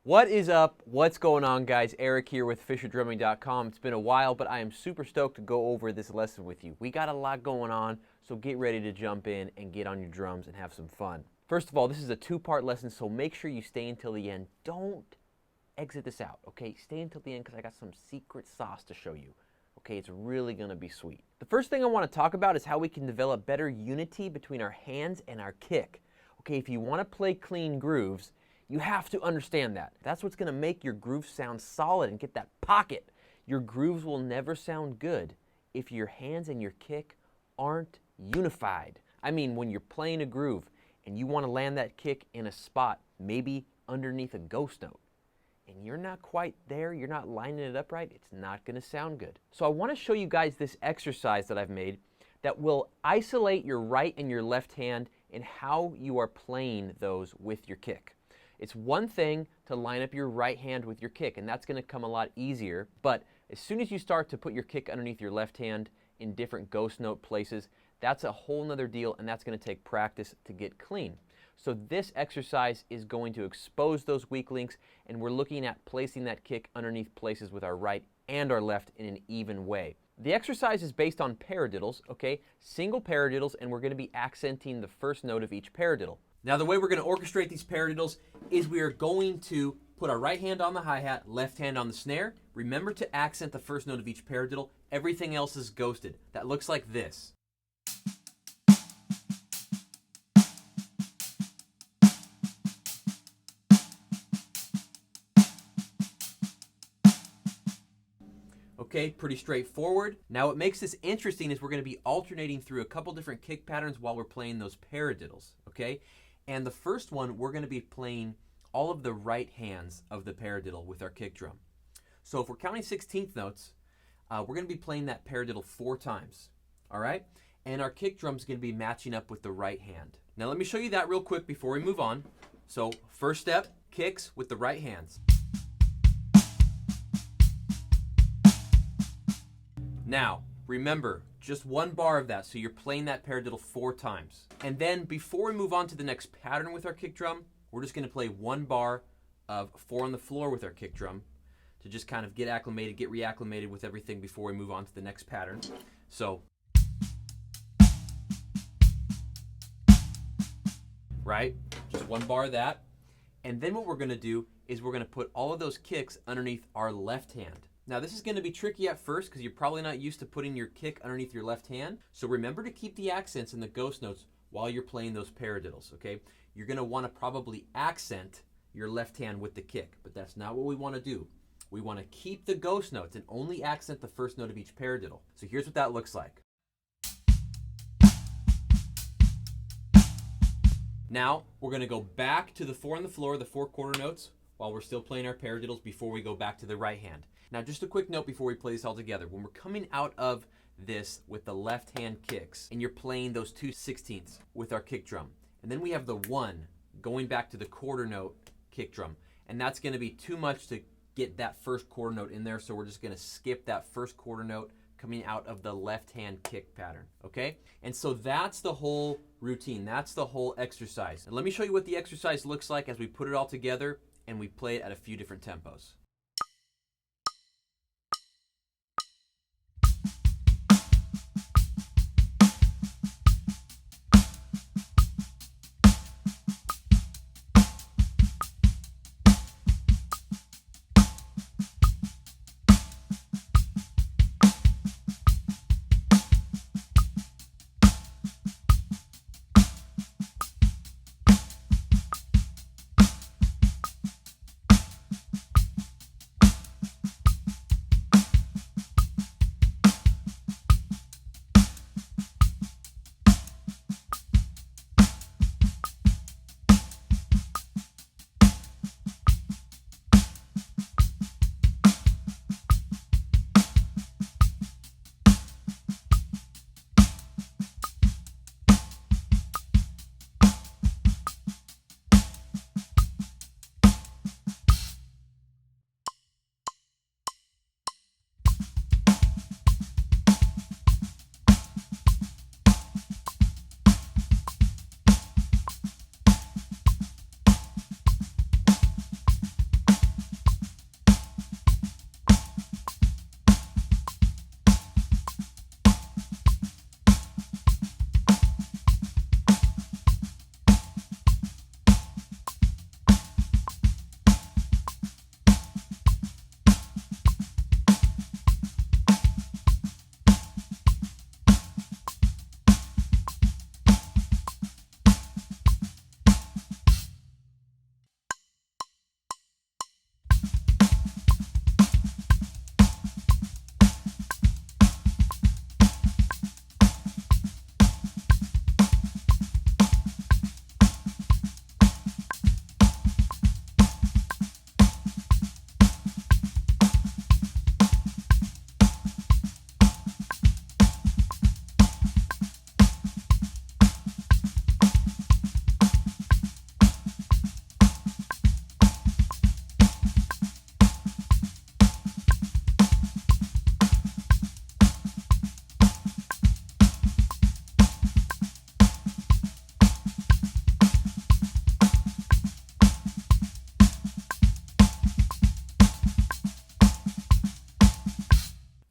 What is up? What's going on, guys? Eric here with FisherDrumming.com. It's been a while, but I am super stoked to go over this lesson with you. We got a lot going on, so get ready to jump in and get on your drums and have some fun. First of all, this is a two-part lesson, so make sure you stay until the end. Don't exit this out, okay? Stay until the end because I got some secret sauce to show you. Okay, it's really going to be sweet. The first thing I want to talk about is how we can develop better unity between our hands and our kick. Okay, if you want to play clean grooves, you have to understand that. That's what's going to make your groove sound solid and get that pocket. Your grooves will never sound good if your hands and your kick aren't unified. I mean, when you're playing a groove and you want to land that kick in a spot, maybe underneath a ghost note, and you're not quite there, you're not lining it up right, it's not going to sound good. So I want to show you guys this exercise that I've made that will isolate your right and your left hand and how you are playing those with your kick. It's one thing to line up your right hand with your kick, and that's going to come a lot easier, but as soon as you start to put your kick underneath your left hand in different ghost note places, that's a whole nother deal, and that's going to take practice to get clean. So this exercise is going to expose those weak links, and we're looking at placing that kick underneath places with our right and our left in an even way. The exercise is based on paradiddles, okay? Single paradiddles, and we're going to be accenting the first note of each paradiddle. Now the way we're going to orchestrate these paradiddles is we are going to put our right hand on the hi-hat, left hand on the snare. Remember to accent the first note of each paradiddle. Everything else is ghosted. That looks like this. Okay, pretty straightforward. Now what makes this interesting is we're going to be alternating through a couple different kick patterns while we're playing those paradiddles, okay? And the first one, we're going to be playing all of the right hands of the paradiddle with our kick drum. So if we're counting 16th notes, we're going to be playing that paradiddle 4 times, all right? And our kick drum's going to be matching up with the right hand. Now let me show you that real quick before we move on. So first step, kicks with the right hands. Now, remember, just one bar of that, so you're playing that paradiddle 4 times. And then before we move on to the next pattern with our kick drum, we're just going to play 1 bar of 4 on the floor with our kick drum to just kind of get acclimated, get reacclimated with everything before we move on to the next pattern. So, right, just 1 bar of that. And then what we're going to do is we're going to put all of those kicks underneath our left hand. Now this is going to be tricky at first because you're probably not used to putting your kick underneath your left hand. So remember to keep the accents and the ghost notes while you're playing those paradiddles, okay? You're going to want to probably accent your left hand with the kick, but that's not what we want to do. We want to keep the ghost notes and only accent the first note of each paradiddle. So here's what that looks like. Now we're going to go back to the 4 on the floor, the 4 quarter notes, while we're still playing our paradiddles before we go back to the right hand. Now just a quick note before we play this all together. When we're coming out of this with the left hand kicks and you're playing those 2 16ths with our kick drum, and then we have the 1 going back to the quarter note kick drum, and that's going to be too much to get that first quarter note in there, so we're just going to skip that first quarter note coming out of the left hand kick pattern, okay? And so that's the whole routine, that's the whole exercise. And let me show you what the exercise looks like as we put it all together and we play it at a few different tempos.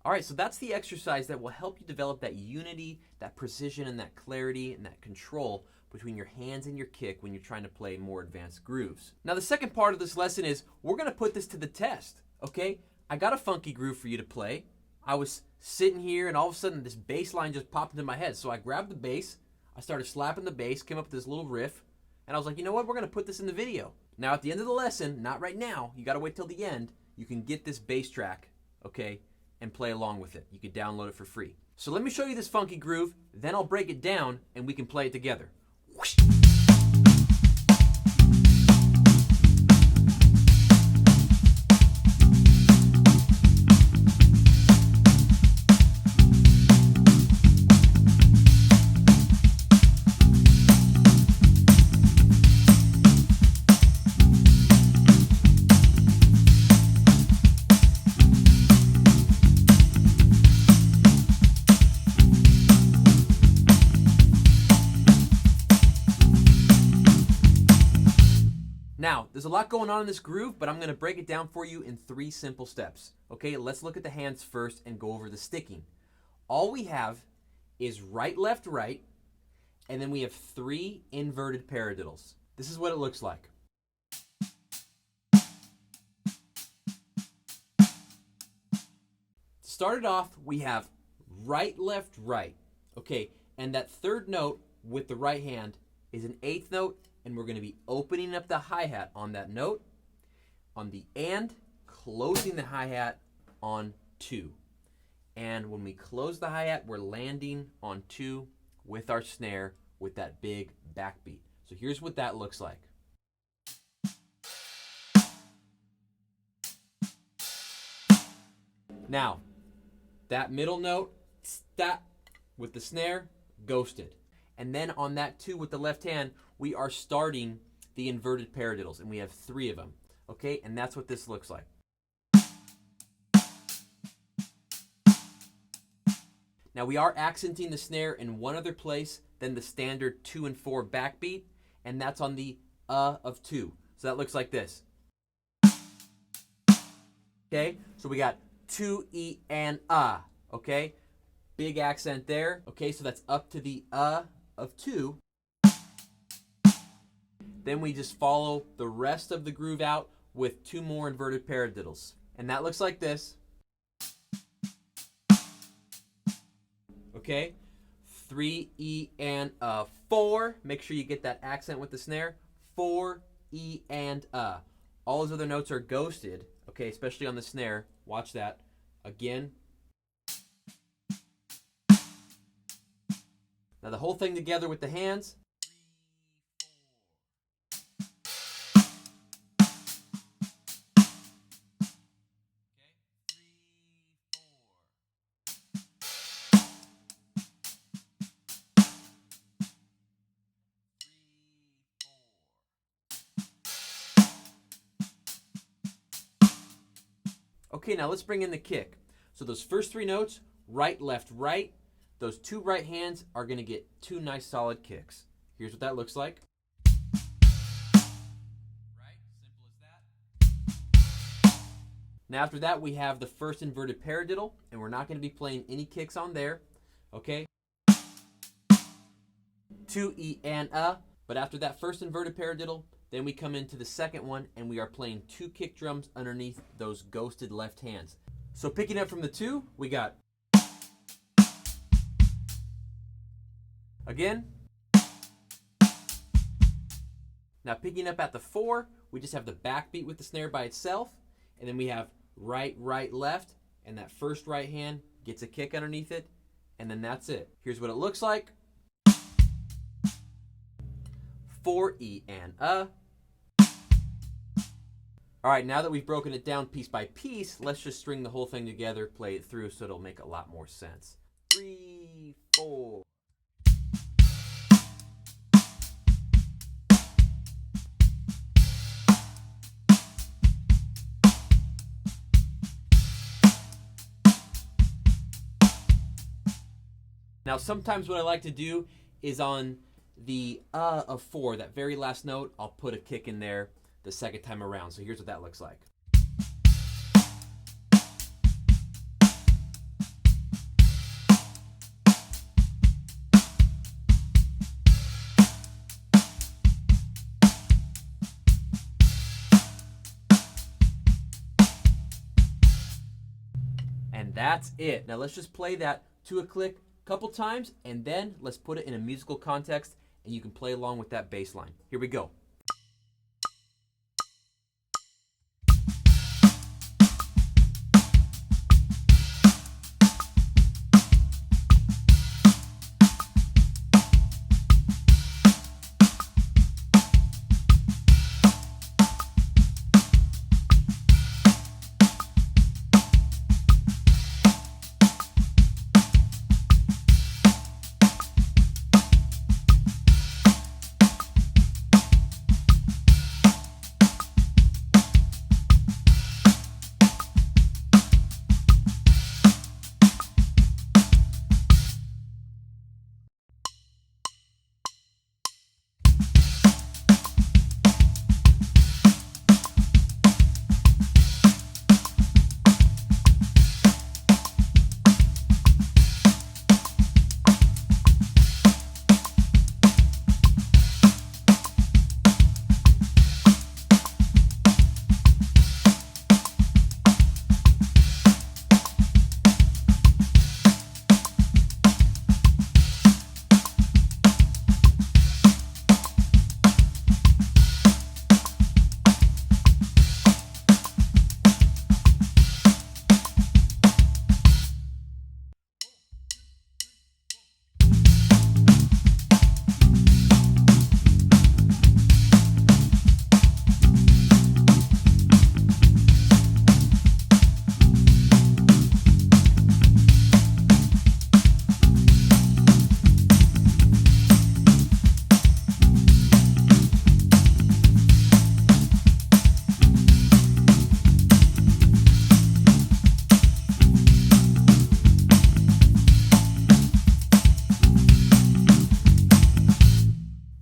All right, so that's the exercise that will help you develop that unity, that precision, and that clarity, and that control between your hands and your kick when you're trying to play more advanced grooves. Now, the second part of this lesson is we're going to put this to the test, okay? I got a funky groove for you to play. I was sitting here, and all of a sudden, this bass line just popped into my head. So I grabbed the bass, I started slapping the bass, came up with this little riff, and I was like, you know what? We're going to put this in the video. Now, at the end of the lesson, not right now, you got to wait till the end, you can get this bass track, okay, and play along with it. You can download it for free. So let me show you this funky groove, then I'll break it down, and we can play it together. Whoosh. Now, there's a lot going on in this groove, but I'm going to break it down for you in 3 simple steps. Okay, let's look at the hands first and go over the sticking. All we have is right, left, right, and then we have 3 inverted paradiddles. This is what it looks like. To start it off, we have right, left, right. Okay, and that third note with the right hand is an 8th note, and we're going to be opening up the hi-hat on that note, on the and, closing the hi-hat on 2. And when we close the hi-hat, we're landing on 2 with our snare with that big backbeat. So here's what that looks like. Now, that middle note, that with the snare, ghosted. And then on that 2 with the left hand, we are starting the inverted paradiddles, and we have 3 of them, okay? And that's what this looks like. Now we are accenting the snare in one other place than the standard 2 and 4 backbeat, and that's on the of 2. So that looks like this. Okay, so we got 2 E and okay? Big accent there, okay? So that's up to the of 2. Then we just follow the rest of the groove out with 2 more inverted paradiddles. And that looks like this. Okay? 3 E and 4. Make sure you get that accent with the snare. 4 E and All those other notes are ghosted, okay, especially on the snare. Watch that. Again. Now the whole thing together with the hands. Okay, now let's bring in the kick. So those first 3 notes, right, left, right, those 2 right hands are going to get 2 nice solid kicks. Here's what that looks like. Right, simple as that. Now after that, we have the first inverted paradiddle, and we're not going to be playing any kicks on there, okay? 2 E and but after that first inverted paradiddle, then we come into the second one, and we are playing 2 kick drums underneath those ghosted left hands. So picking up from the 2, we got again. Now picking up at the 4, we just have the backbeat with the snare by itself, and then we have right, right, left, and that first right hand gets a kick underneath it, and then that's it. Here's what it looks like. 4 E and All right, now that we've broken it down piece by piece, let's just string the whole thing together, play it through so it'll make a lot more sense. 3, 4. Now, sometimes what I like to do is on the of 4, that very last note, I'll put a kick in there the second time around. So here's what that looks like. That's it. Now let's just play that to a click a couple times, and then let's put it in a musical context, and you can play along with that bass line. Here we go.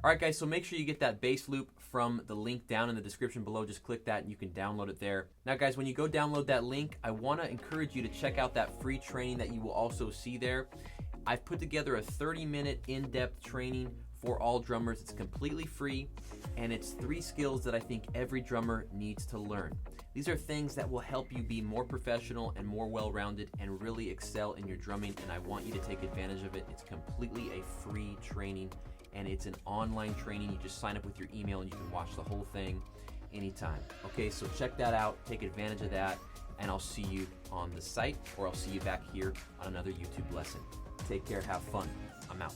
All right, guys, so make sure you get that bass loop from the link down in the description below. Just click that and you can download it there. Now, guys, when you go download that link, I want to encourage you to check out that free training that you will also see there. I've put together a 30-minute in-depth training for all drummers. It's completely free, and it's 3 skills that I think every drummer needs to learn. These are things that will help you be more professional and more well-rounded and really excel in your drumming, and I want you to take advantage of it. It's completely a free training, and it's an online training. You just sign up with your email and you can watch the whole thing anytime. Okay, so check that out, take advantage of that, and I'll see you on the site, or I'll see you back here on another YouTube lesson. Take care, have fun. I'm out.